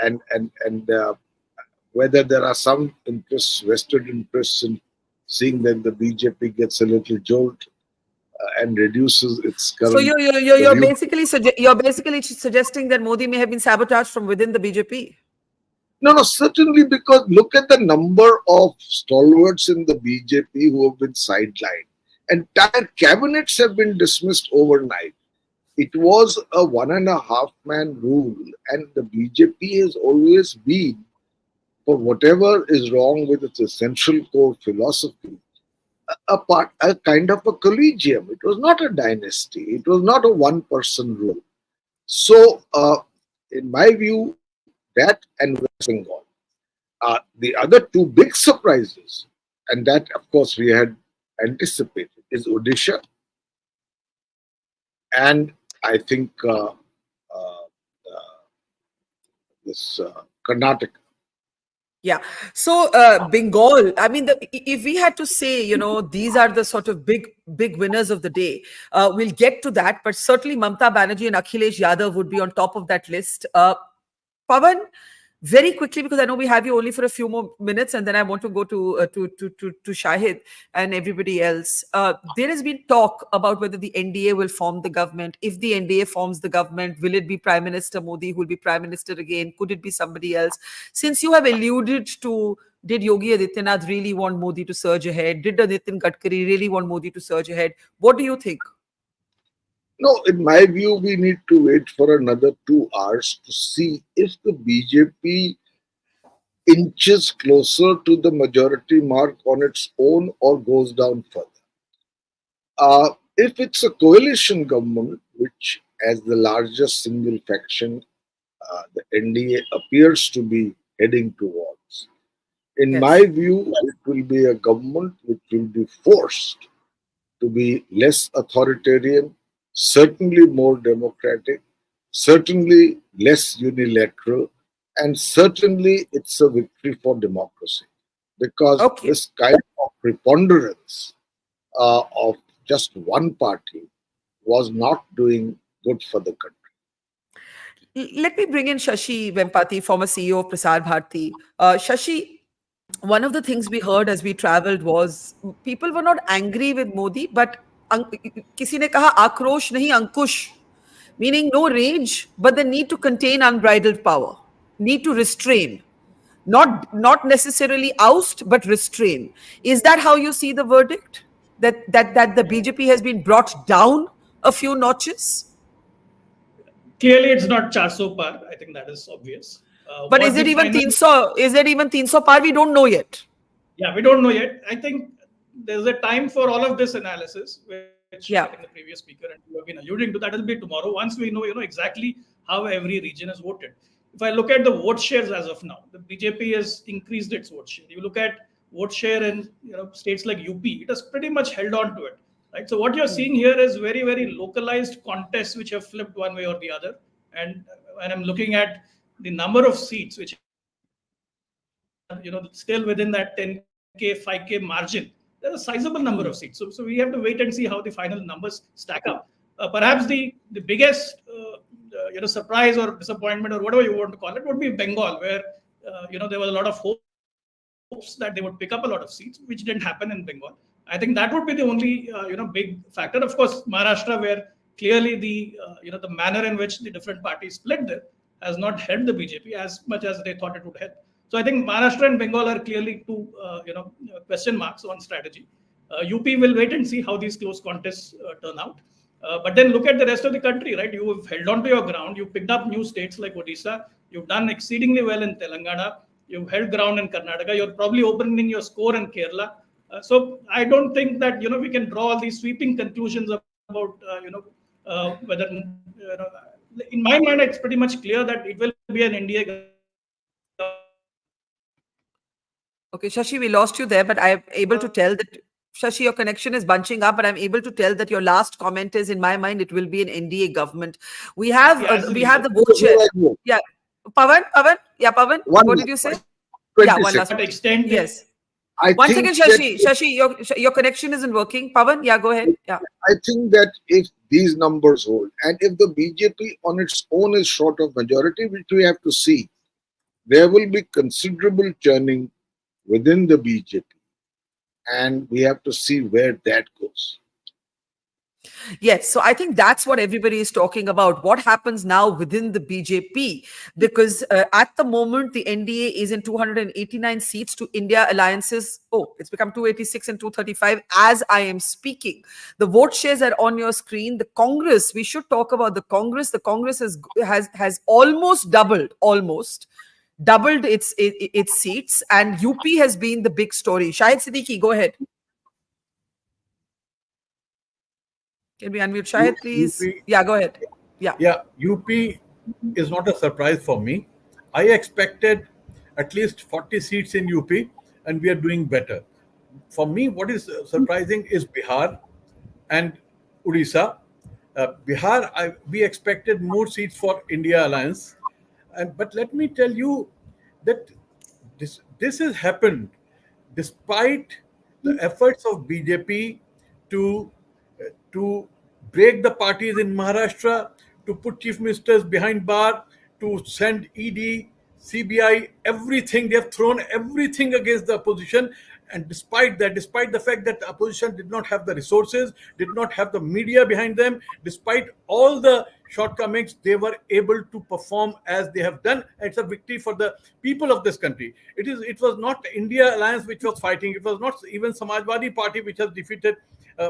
whether there are some interests, vested interests in seeing that the BJP gets a little jolt and reduces its current. So you're basically suggesting that Modi may have been sabotaged from within the BJP. No, certainly, because look at the number of stalwarts in the BJP who have been sidelined. Entire cabinets have been dismissed overnight. It was a 1.5-man rule, and the BJP has always been, for whatever is wrong with its essential core philosophy, a kind of a collegium. It was not a dynasty. It was not a one-person rule. So, in my view, that and West Bengal. The other two big surprises, and that, of course, we had anticipated, is Odisha and I think uh, uh, this Karnataka. Yeah. So Bengal, I mean, if we had to say, these are the sort of big winners of the day, we'll get to that. But certainly Mamta Banerjee and Akhilesh Yadav would be on top of that list. Pavan, very quickly, because I know we have you only for a few more minutes, and then I want to go to Shahid and everybody else. There has been talk about whether the NDA will form the government. If the NDA forms the government, will it be Prime Minister Modi who will be Prime Minister again? Could it be somebody else? Since you have alluded to, did Yogi Adityanath really want Modi to surge ahead? Did Nitin Gadkari really want Modi to surge ahead? What do you think? No, in my view, we need to wait for another 2 hours to see if the BJP inches closer to the majority mark on its own or goes down further. If it's a coalition government, which as the largest single faction, the NDA appears to be heading towards, in my view, it will be a government which will be forced to be less authoritarian, certainly more democratic, certainly less unilateral, and certainly it's a victory for democracy. Because this kind of preponderance of just one party was not doing good for the country. Let me bring in Shashi Vempati, former CEO of Prasar Bharati. Shashi, one of the things we heard as we traveled was people were not angry with Modi, but किसी ने कहा आक्रोश नहीं अंकुश, meaning no rage, but the need to contain unbridled power, need to restrain, not necessarily oust, but restrain. Is that how you see the verdict? That the BJP has been brought down a few notches? Clearly, it's not 400 par. I think that is obvious. But is it even 300? Is it even 300 par? We don't know yet. Yeah, we don't know yet. I think there's a time for all of this analysis, which I think the previous speaker and you have been alluding to. That will be tomorrow. Once we know, exactly how every region is voted. If I look at the vote shares as of now, the BJP has increased its vote share. You look at vote share in states like UP, it has pretty much held on to it. Right. So what you're seeing here is very, very localized contests which have flipped one way or the other. And when I'm looking at the number of seats which still within that 10K, 5K margin, there's a sizable number of seats. So we have to wait and see how the final numbers stack up. Perhaps the biggest surprise or disappointment or whatever you want to call it would be Bengal, where there was a lot of hopes that they would pick up a lot of seats, which didn't happen in Bengal. I think that would be the only big factor. Of course, Maharashtra, where clearly the manner in which the different parties split there has not helped the BJP as much as they thought it would help. So I think Maharashtra and Bengal are clearly two question marks on strategy. UP will wait and see how these close contests turn out. But then look at the rest of the country, right? You have held on to your ground. You picked up new states like Odisha. You've done exceedingly well in Telangana. You've held ground in Karnataka. You're probably opening your score in Kerala. So I don't think that we can draw all these sweeping conclusions about whether in my mind it's pretty much clear that it will be an NDA. Okay, Shashi, we lost you there, but I am able to tell that Shashi, your connection is bunching up, but I'm able to tell that your last comment is, in my mind, it will be an NDA government. We have the vote share. Yeah, Pavan. Yeah, Pavan. What did you say? Yeah, one last extent. Yes. One second, Shashi. Your connection isn't working. Pavan, yeah, go ahead. Yeah. I think that if these numbers hold, and if the BJP on its own is short of majority, which we have to see, there will be considerable churning within the BJP, and we have to see where that goes. Yes, so I think that's what everybody is talking about. What happens now within the BJP? Because at the moment, the NDA is in 289 seats to India alliances. Oh, it's become 286 and 235 as I am speaking. The vote shares are on your screen. The Congress, we should talk about the Congress. The Congress has almost doubled its seats, and UP has been the big story. Shahid Siddiqui, go ahead. Can we unmute Shahid, please? Yeah, go ahead. Yeah, UP is not a surprise for me. I expected at least 40 seats in UP, and we are doing better. For me, what is surprising is Bihar and Odisha. Bihar, we expected more seats for India Alliance. But let me tell you that this has happened despite the efforts of BJP to to break the parties in Maharashtra, to put chief ministers behind bar, to send ED, CBI, everything. They have thrown everything against the opposition. And despite that, despite the fact that the opposition did not have the resources, did not have the media behind them, despite all the shortcomings, they were able to perform as they have done. It's a victory for the people of this country. It was not India Alliance which was fighting. It was not even Samajwadi Party which has defeated,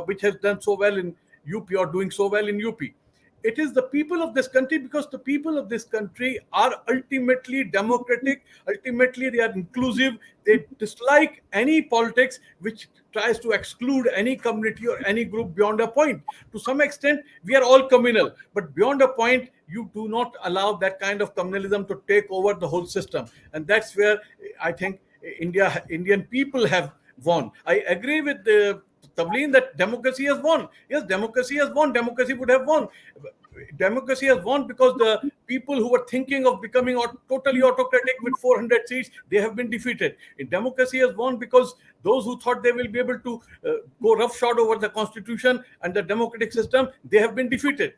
which has done so well in UP or doing so well in UP. It is the people of this country, because the people of this country are ultimately democratic. Ultimately, they are inclusive. They dislike any politics which tries to exclude any community or any group beyond a point. To some extent, we are all communal, but beyond a point, you do not allow that kind of communalism to take over the whole system. And that's where I think Indian people have won. I agree with the Tavleen that democracy has won. Yes, democracy has won. Democracy would have won. Democracy has won because the people who were thinking of becoming totally autocratic with 400 seats, they have been defeated. In democracy has won because those who thought they will be able to go roughshod over the constitution and the democratic system, they have been defeated.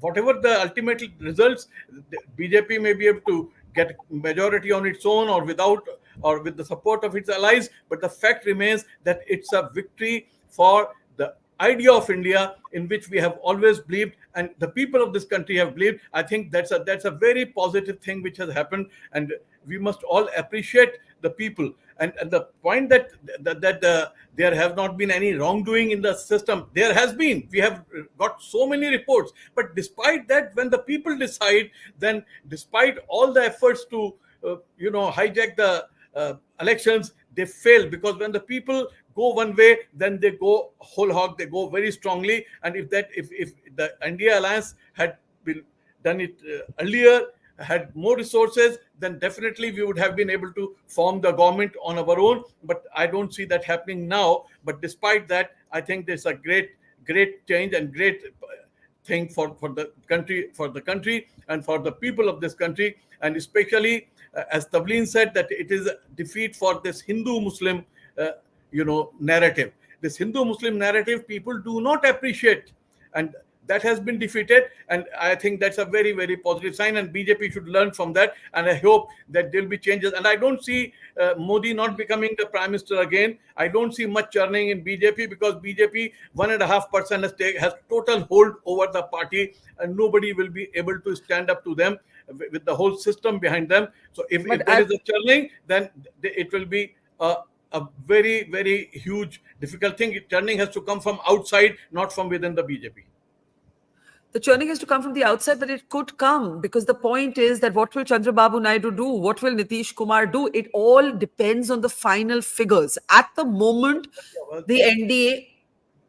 Whatever the ultimate results, the BJP may be able to get majority on its own or without, or with the support of its allies, but the fact remains that it's a victory for the idea of India, in which we have always believed, and the people of this country have believed. I think that's a very positive thing which has happened, and we must all appreciate the people. And the point that there have not been any wrongdoing in the system, there has been. We have got so many reports, but despite that, when the people decide, then despite all the efforts to hijack the elections, they fail, because when the people go one way, then they go whole hog, they go very strongly. And if the NDA alliance had been done it earlier, had more resources, then definitely we would have been able to form the government on our own. But I don't see that happening now. But despite that, I think there's a great change and great thing for the country and for the people of this country. And especially, as Tavleen said, that it is a defeat for this Hindu-Muslim narrative. This Hindu-Muslim narrative people do not appreciate, and that has been defeated. And I think that's a very, very positive sign, and BJP should learn from that. And I hope that there'll be changes. And I don't see Modi not becoming the prime minister again. I don't see much churning in BJP, because BJP 1.5% has total hold over the party, and nobody will be able to stand up to them with the whole system behind them. So if there is a churning, then it will be a very, very huge, difficult thing. Churning has to come from outside, not from within the BJP. The churning has to come from the outside, but it could come, because the point is that what will Chandrababu Naidu do? What will Nitish Kumar do? It all depends on the final figures. At the moment, the NDA...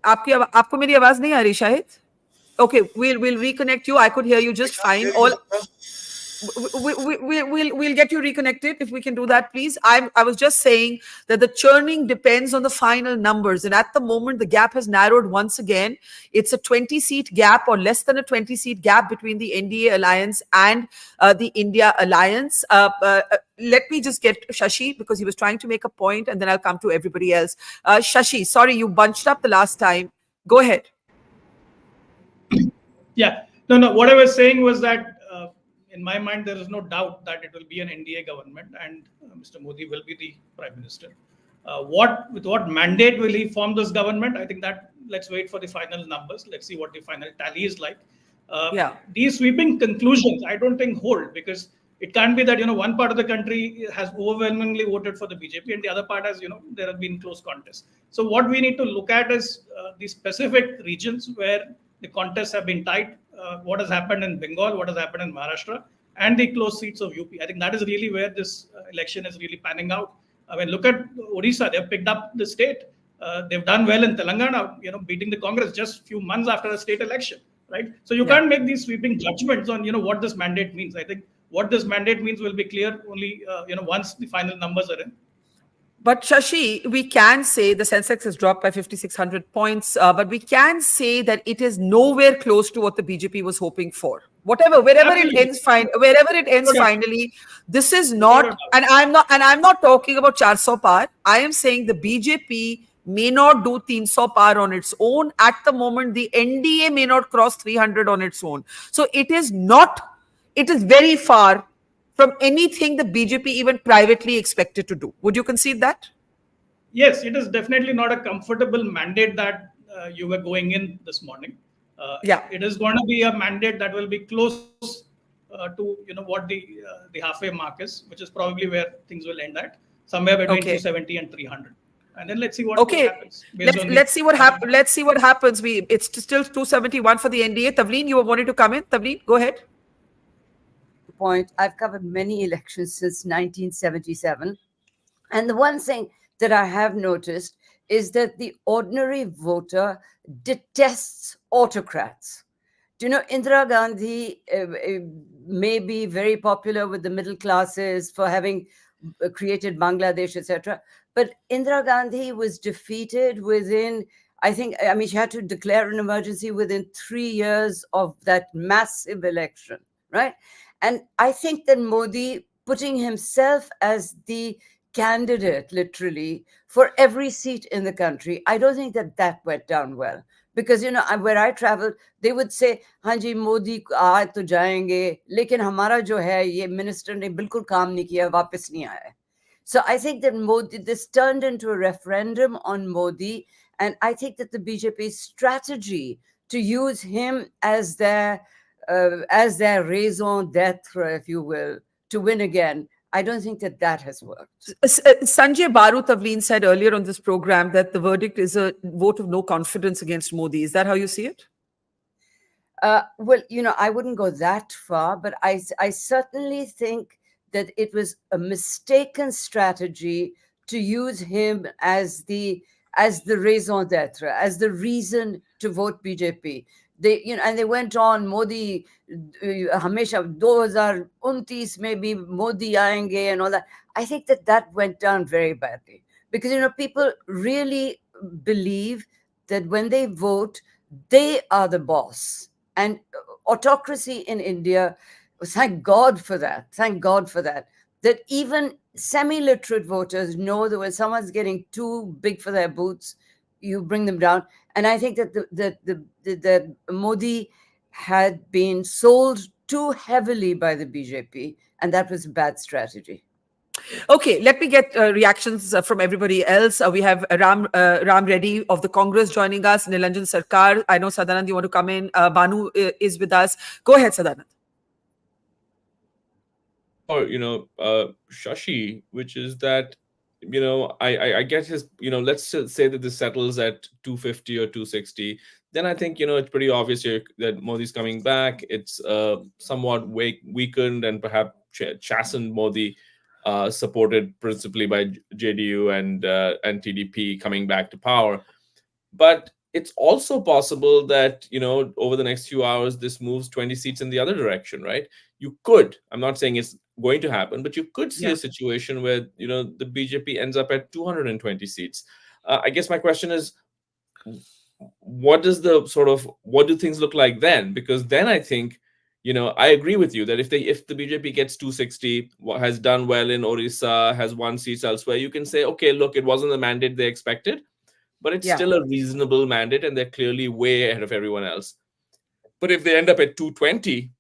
आपको मेरी आवाज नहीं आ रही शायद? Okay, we'll reconnect you. I could hear you just fine. We'll get you reconnected if we can do that, please. I was just saying that the churning depends on the final numbers, and at the moment the gap has narrowed once again. It's a 20-seat gap, or less than a 20-seat gap, between the NDA alliance and the India alliance. Let me just get Shashi, because he was trying to make a point, and then I'll come to everybody else. Shashi, sorry, you bunched up the last time. Go ahead. Yeah, no. What I was saying was that in my mind, there is no doubt that it will be an NDA government, and Mr. Modi will be the prime minister. With what mandate will he form this government? I think that let's wait for the final numbers. Let's see what the final tally is like. These sweeping conclusions, I don't think hold, because it can't be that one part of the country has overwhelmingly voted for the BJP and the other part has there have been close contests. So what we need to look at is the specific regions where the contests have been tight. What has happened in Bengal, what has happened in Maharashtra, and the close seats of UP. I think that is really where this election is really panning out. I mean, look at Odisha; they've picked up the state. They've done well in Telangana, beating the Congress just a few months after a state election, right? So you can't make these sweeping judgments on what this mandate means. I think what this mandate means will be clear only once the final numbers are in. But Shashi, we can say the Sensex has dropped by 5,600 points, but we can say that it is nowhere close to what the BJP was hoping for. whatever, wherever it Absolutely. ends, fine, wherever it ends No doubt. finally, this is Without a not, doubt. and I'm not talking about 400 par. I am saying the BJP may not do 300 par on its own. At the moment, the NDA may not cross 300 on its own. So it is not, it is very far from anything the BJP even privately expected to do. Would you concede that? Yes, it is definitely not a comfortable mandate that you were going in this morning. Yeah. It is going to be a mandate that will be close to what the halfway mark is, which is probably where things will end at, somewhere between Okay. 270 and 300. And then let's see what Okay, happens based on let's see what happens. Let's see what happens. It's still 271 for the NDA. Tavleen, you were wanting to come in. Tavleen, go ahead. Point. I've covered many elections since 1977, and the one thing that I have noticed is that the ordinary voter detests autocrats. Indira Gandhi may be very popular with the middle classes for having created Bangladesh, etc. But Indira Gandhi was defeated within, she had to declare an emergency within 3 years of that massive election, right? And I think that Modi putting himself as the candidate, literally, for every seat in the country, I don't think that went down well. Because, where I traveled, they would say, हाँ जी मोदी आए तो जाएंगे, लेकिन हमारा जो है ये minister ने बिल्कुल काम नहीं किया, वापस नहीं आया. So I think that this turned into a referendum on Modi, and I think that the BJP's strategy to use him as their raison d'etre, if you will, to win again, I don't think that has worked. Sanjay Baru Tavleen said earlier on this program that the verdict is a vote of no confidence against Modi. Is that how you see it? Well, I wouldn't go that far, but I certainly think that it was a mistaken strategy to use him as the raison d'etre, as the reason to vote BJP. And they went on, Modi, hamesha 2029 maybe Modi aayenge and all that. I think that went down very badly because, people really believe that when they vote, they are the boss. And autocracy in India, thank God for that. Thank God for that. That even semi-literate voters know that when someone's getting too big for their boots, you bring them down. And I think that that Modi had been sold too heavily by the BJP, and that was a bad strategy. Okay, let me get reactions from everybody else. We have Ram Reddy of the Congress joining us, Nilanjan Sarkar. I know Sadanand, you want to come in. Banu is with us. Go ahead, Sadanand. Or Shashi, which is that I get his, let's say that this settles at 250 or 260, then I think it's pretty obvious here that Modi's coming back. It's somewhat weakened and perhaps chastened Modi, supported principally by JDU and TDP coming back to power. But it's also possible that over the next few hours this moves 20 seats in the other direction, right? You could, I'm not saying it's going to happen, but you could see a situation where the BJP ends up at 220 seats. I guess my question is, what do things look like then? Because then I think I agree with you that if the BJP gets 260, has done well in Orissa, has won seats elsewhere, you can say, okay, look, it wasn't the mandate they expected, but it's still a reasonable mandate and they're clearly way ahead of everyone else. But if they end up at 220,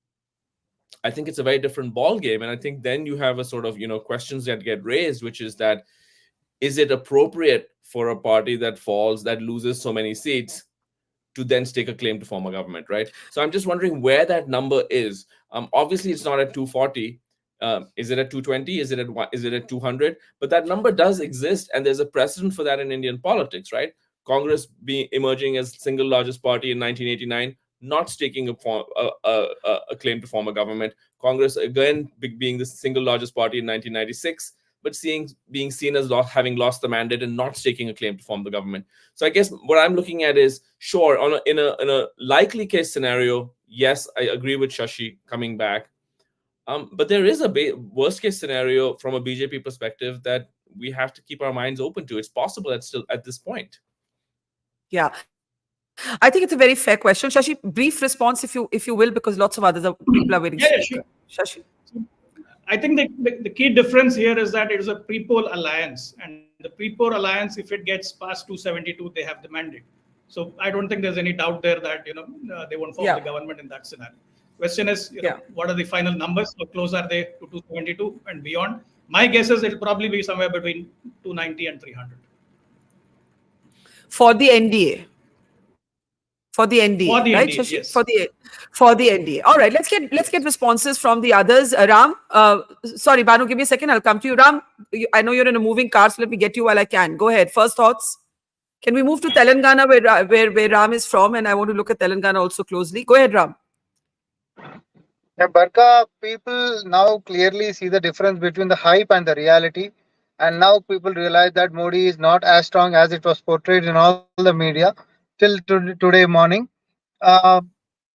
I think it's a very different ball game. And I think then you have a sort of, questions that get raised, which is that, is it appropriate for a party that loses so many seats to then stake a claim to form a government, right? So I'm just wondering where that number is. Obviously, it's not at 240. Is it at 220? Is it at 200? But that number does exist, and there's a precedent for that in Indian politics, right? Congress emerging as single largest party in 1989, not staking a claim to form a government. Congress again being the single largest party in 1996, but being seen as having lost the mandate and not staking a claim to form the government. So I guess what I'm looking at is, sure, in a likely case scenario, yes, I agree with Shashi coming back. But there is a worst case scenario from a BJP perspective that we have to keep our minds open to. It's possible at this point. Yeah. I think it's a very fair question. Shashi, brief response if you will, because lots of people are waiting to Yeah, speak. sure. Shashi. I think the key difference here is that it is a pre-poll alliance, and the pre-poll alliance, if it gets past 272, they have the mandate. So I don't think there's any doubt there that they won't form the government in that scenario. Question is, what are the final numbers? How close are they to 272 and beyond? My guess is it'll probably be somewhere between 290 and 300 for the NDA. For the NDA, right, Shashi? Yes. For the NDA. All right, let's get responses from the others. Ram, sorry, Banu, give me a second. I'll come to you. Ram, I know you're in a moving car, so let me get you while I can. Go ahead. First thoughts. Can we move to Telangana, where Ram is from, and I want to look at Telangana also closely. Go ahead, Ram. Yeah, Barkha, people now clearly see the difference between the hype and the reality. And now people realize that Modi is not as strong as it was portrayed in all the media till today morning. Uh,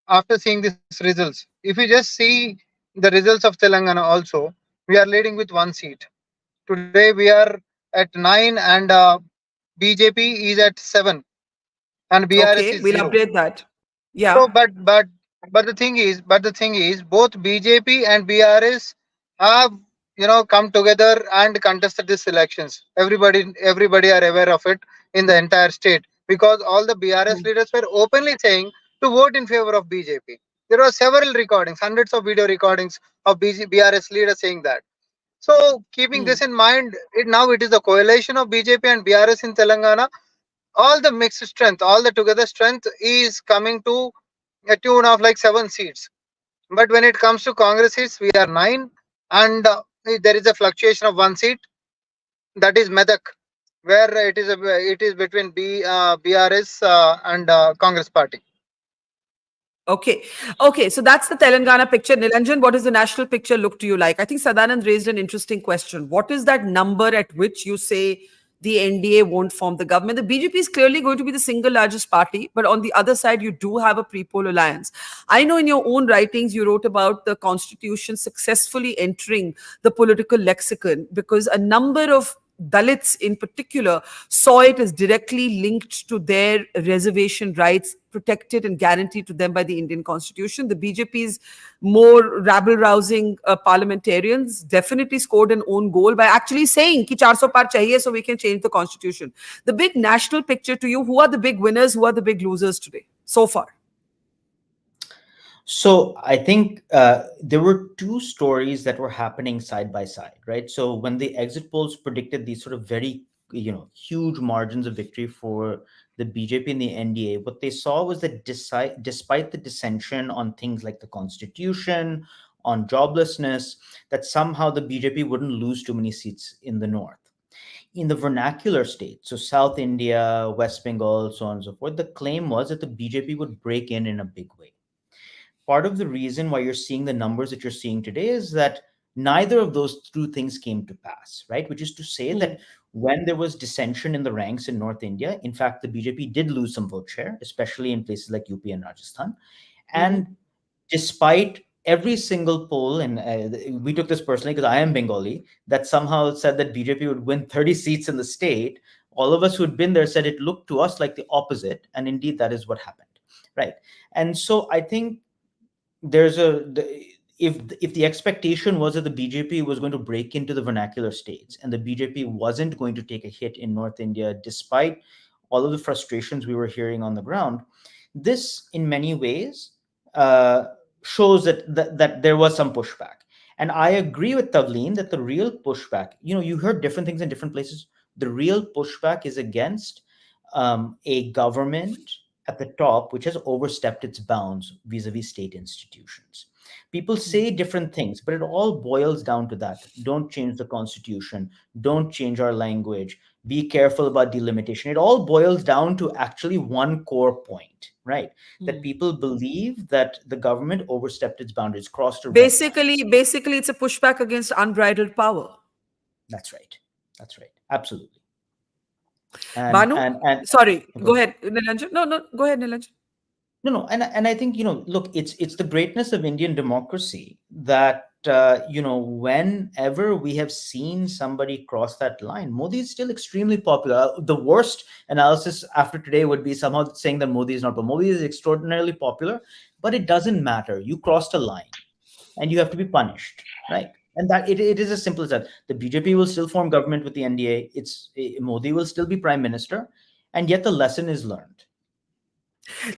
After seeing these results, if you just see the results of Telangana also, we are leading with one seat. Today we are at 9 and BJP is at 7 and BRS Okay, is we'll 0. update that. Yeah. So, but the thing is, both BJP and BRS have come together and contested these elections. Everybody are aware of it in the entire state because all the BRS leaders were openly saying to vote in favor of BJP. There were several recordings, hundreds of video recordings of BRS leaders saying that. So, keeping this in mind, now it is a coalition of BJP and BRS in Telangana. All the mixed strength, all the together strength is coming to a tune of like 7 seats. But when it comes to Congress seats, we are 9, and there is a fluctuation of 1 seat. That is Medak, where it is between BRS and Congress Party. Okay. Okay. So that's the Telangana picture. Nilanjan, what does the national picture look to you like? I think Sadanand raised an interesting question. What is that number at which you say the NDA won't form the government? The BJP is clearly going to be the single largest party, but on the other side, you do have a pre-poll alliance. I know in your own writings, you wrote about the constitution successfully entering the political lexicon because a number of Dalits in particular saw it as directly linked to their reservation rights protected and guaranteed to them by the Indian constitution. The BJP's more rabble-rousing parliamentarians definitely scored an own goal by actually saying ki 400 par chahiye so we can change the constitution. The big national picture to you, who are the big winners, who are the big losers today so far? So I think there were two stories that were happening side by side, right? So when the exit polls predicted these sort of very, huge margins of victory for the BJP and the NDA, what they saw was that despite the dissension on things like the constitution, on joblessness, that somehow the BJP wouldn't lose too many seats in the north. In the vernacular states, so South India, West Bengal, so on and so forth, the claim was that the BJP would break in a big way. Part of the reason why you're seeing the numbers that you're seeing today is that neither of those two things came to pass, right? Which is to say that when there was dissension in the ranks in North India, in fact, the BJP did lose some vote share, especially in places like UP and Rajasthan. And despite every single poll, and we took this personally because I am Bengali, that somehow said that BJP would win 30 seats in the state, all of us who'd been there said it looked to us like the opposite. And indeed, that is what happened, right? And so I think there's if the expectation was that the BJP was going to break into the vernacular states and the BJP wasn't going to take a hit in North India, despite all of the frustrations we were hearing on the ground, this in many ways shows that there was some pushback. And I agree with Tavleen that the real pushback, you heard different things in different places. The real pushback is against a government at the top, which has overstepped its bounds vis-a-vis state institutions. People say different things, but it all boils down to that. Don't change the constitution. Don't change our language. Be careful about delimitation. It all boils down to actually one core point, right? That people believe that the government overstepped its boundaries, crossed a red line. Basically, it's a pushback against unbridled power. That's right. That's right. Absolutely. Banu? Sorry, go ahead, Nilanjan. No, go ahead, Nilanjan. No, and I think, look, it's the greatness of Indian democracy that whenever we have seen somebody cross that line, Modi is still extremely popular. The worst analysis after today would be somehow saying that Modi is not, but Modi is extraordinarily popular. But it doesn't matter. You crossed a line, and you have to be punished, right? And that it is as simple as that. The BJP will still form government with the NDA. Modi will still be prime minister, and yet the lesson is learned.